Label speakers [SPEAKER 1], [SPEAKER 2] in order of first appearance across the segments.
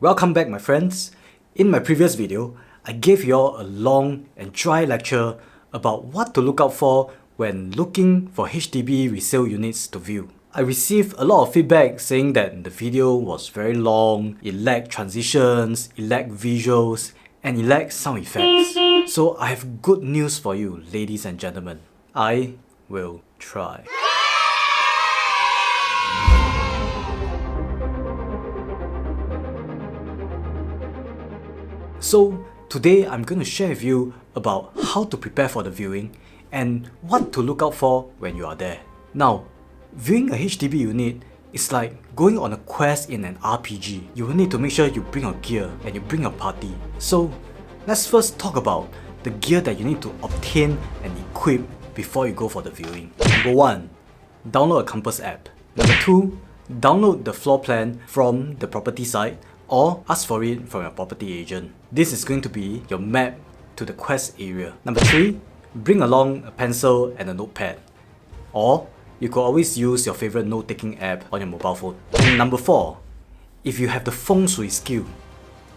[SPEAKER 1] Welcome back, my friends. In my previous video, I gave you all a long and dry lecture about what to look out for when looking for HDB resale units to view. I received a lot of feedback saying that the video was very long, it lacked transitions, it lacked visuals, and it lacked sound effects. So I have good news for you, ladies and gentlemen. I will try. So today I'm going to share with you about how to prepare for the viewing and what to look out for when you are there. Now, viewing a HDB unit is like going on a quest in an RPG. You will need to make sure you bring your gear and you bring your party. So let's first talk about the gear that you need to obtain and equip before you go for the viewing. Number 1, download a compass app. Number 2, download the floor plan from the property site or ask for it from your property agent. This is going to be your map to the quest area. Number 3, bring along a pencil and a notepad. Or you could always use your favorite note-taking app on your mobile phone. And number 4, if you have the feng shui skill,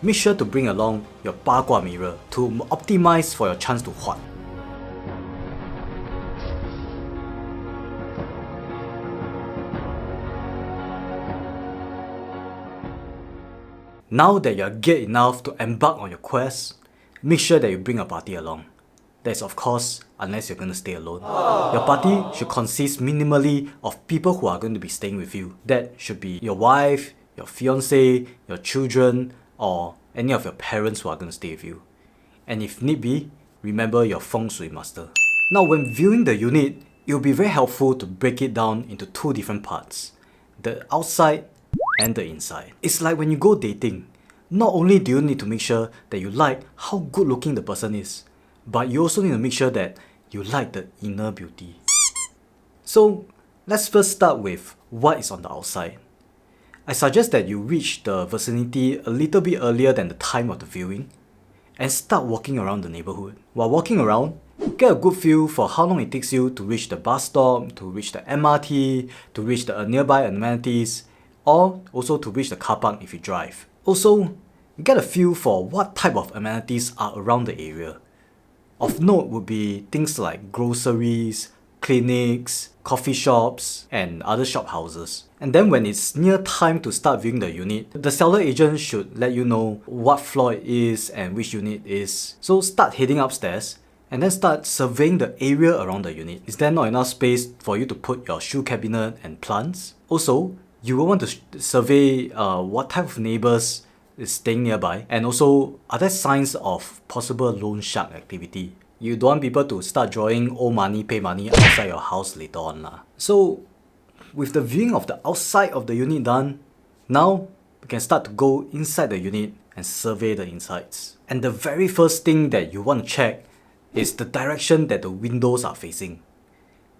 [SPEAKER 1] make sure to bring along your 八卦 mirror to optimize for your chance to huat. Now that you are geared enough to embark on your quest, make sure that you bring a party along. That's of course, unless you're going to stay alone. Your party should consist minimally of people who are going to be staying with you. That should be your wife, your fiancé, your children, or any of your parents who are going to stay with you. And if need be, remember your feng shui master. Now when viewing the unit, it will be very helpful to break it down into 2 different parts. The outside and the inside. It's like when you go dating, not only do you need to make sure that you like how good looking the person is, but you also need to make sure that you like the inner beauty. So let's first start with what is on the outside. I suggest that you reach the vicinity a little bit earlier than the time of the viewing and start walking around the neighborhood. While walking around, get a good feel for how long it takes you to reach the bus stop, to reach the MRT, to reach the nearby amenities, or also to reach the car park if you drive. Also, get a feel for what type of amenities are around the area. Of note would be things like groceries, clinics, coffee shops, and other shop houses. And then when it's near time to start viewing the unit, the seller agent should let you know what floor it is and which unit it is. So start heading upstairs and then start surveying the area around the unit. Is there not enough space for you to put your shoe cabinet and plants? Also, you will want to survey what type of neighbors is staying nearby, and also are there signs of possible loan shark activity. You don't want people to start drawing owe money, pay money outside your house later on. So with the viewing of the outside of the unit done, now we can start to go inside the unit and survey the insides. And the very first thing that you want to check is the direction that the windows are facing.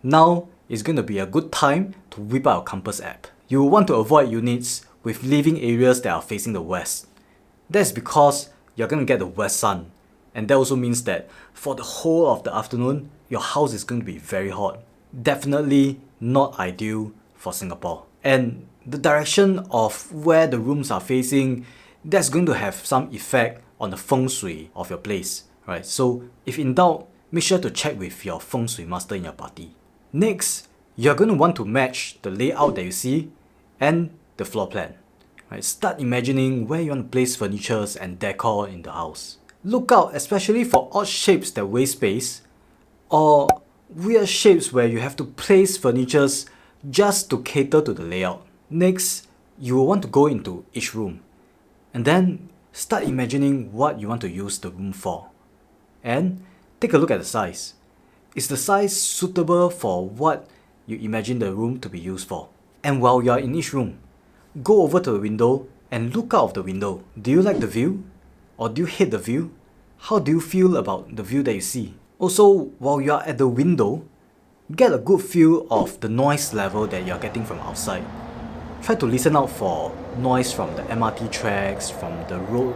[SPEAKER 1] Now is going to be a good time to whip out a compass app. You will want to avoid units with living areas that are facing the west. That's because you're going to get the west sun, and that also means that for the whole of the afternoon, your house is going to be very hot. Definitely not ideal for Singapore. And the direction of where the rooms are facing, that's going to have some effect on the feng shui of your place, right? So if in doubt, make sure to check with your feng shui master in your party. Next, you're going to want to match the layout that you see and the floor plan. Right? Start imagining where you want to place furniture and decor in the house. Look out especially for odd shapes that waste space, or weird shapes where you have to place furniture just to cater to the layout. Next, you will want to go into each room and then start imagining what you want to use the room for. And take a look at the size. Is the size suitable for what you imagine the room to be used for? And while you are in each room, go over to the window and look out of the window. Do you like the view? Or do you hate the view? How do you feel about the view that you see? Also, while you are at the window, get a good feel of the noise level that you are getting from outside. Try to listen out for noise from the MRT tracks, from the road,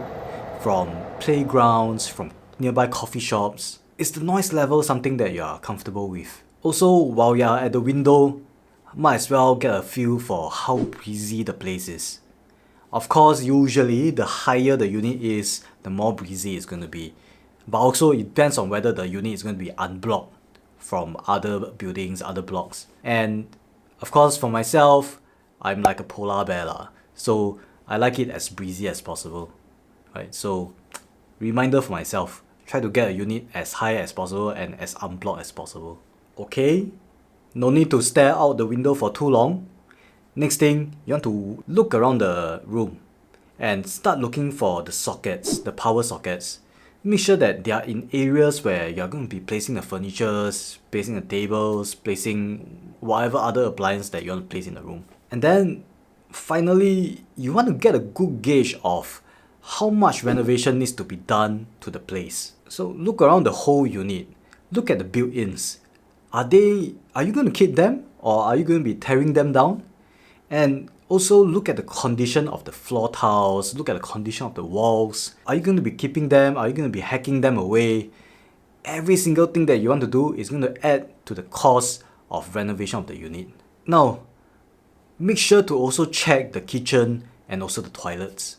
[SPEAKER 1] from playgrounds, from nearby coffee shops. Is the noise level something that you are comfortable with? Also, while you are at the window, might as well get a feel for how breezy the place is. Of course, usually the higher the unit is, the more breezy it's going to be. But also it depends on whether the unit is going to be unblocked from other buildings, other blocks. And of course for myself, I'm like a polar bear lah. So I like it as breezy as possible. Right? So reminder for myself, try to get a unit as high as possible and as unblocked as possible. Okay? No need to stare out the window for too long. Next thing, you want to look around the room and start looking for the sockets, the power sockets. Make sure that they are in areas where you're going to be placing the furniture, placing the tables, placing whatever other appliance that you want to place in the room. And then finally, you want to get a good gauge of how much renovation needs to be done to the place. So look around the whole unit. Look at the built-ins. Are you going to keep them or are you going to be tearing them down? And also look at the condition of the floor tiles, look at the condition of the walls. Are you going to be keeping them? Are you going to be hacking them away? Every single thing that you want to do is going to add to the cost of renovation of the unit. Now, make sure to also check the kitchen and also the toilets.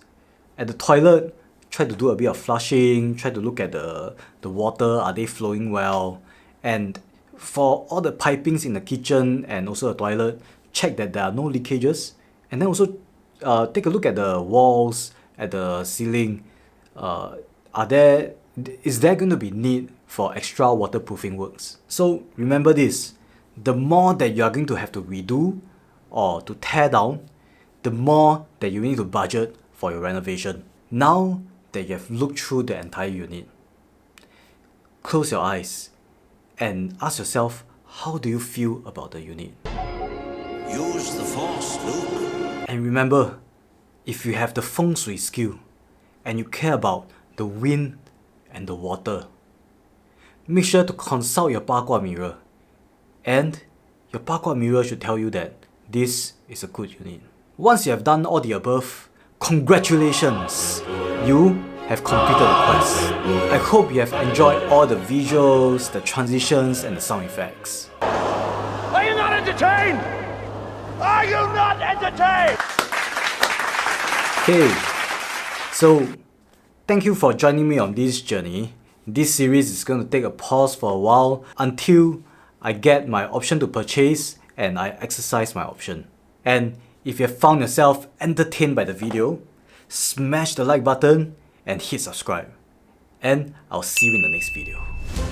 [SPEAKER 1] At the toilet, try to do a bit of flushing, try to look at the water, are they flowing well? And for all the pipings in the kitchen and also the toilet, check that there are no leakages. And then also take a look at the walls, at the ceiling. Is there going to be need for extra waterproofing works? So remember this, the more that you are going to have to redo or to tear down, the more that you need to budget for your renovation. Now that you have looked through the entire unit, close your eyes and ask yourself, how do you feel about the unit?
[SPEAKER 2] Use the force, Luke.
[SPEAKER 1] And remember, if you have the feng shui skill and you care about the wind and the water, make sure to consult your 八卦 mirror. And your 八卦 mirror should tell you that this is a good unit. Once you have done all the above, congratulations! You have completed the quest. I hope you have enjoyed all the visuals, the transitions and the sound effects.
[SPEAKER 3] Are you not entertained? Are you not entertained?
[SPEAKER 1] Okay, so thank you for joining me on this journey. This series is going to take a pause for a while until I get my option to purchase and I exercise my option. And if you have found yourself entertained by the video, smash the like button and hit subscribe. And I'll see you in the next video.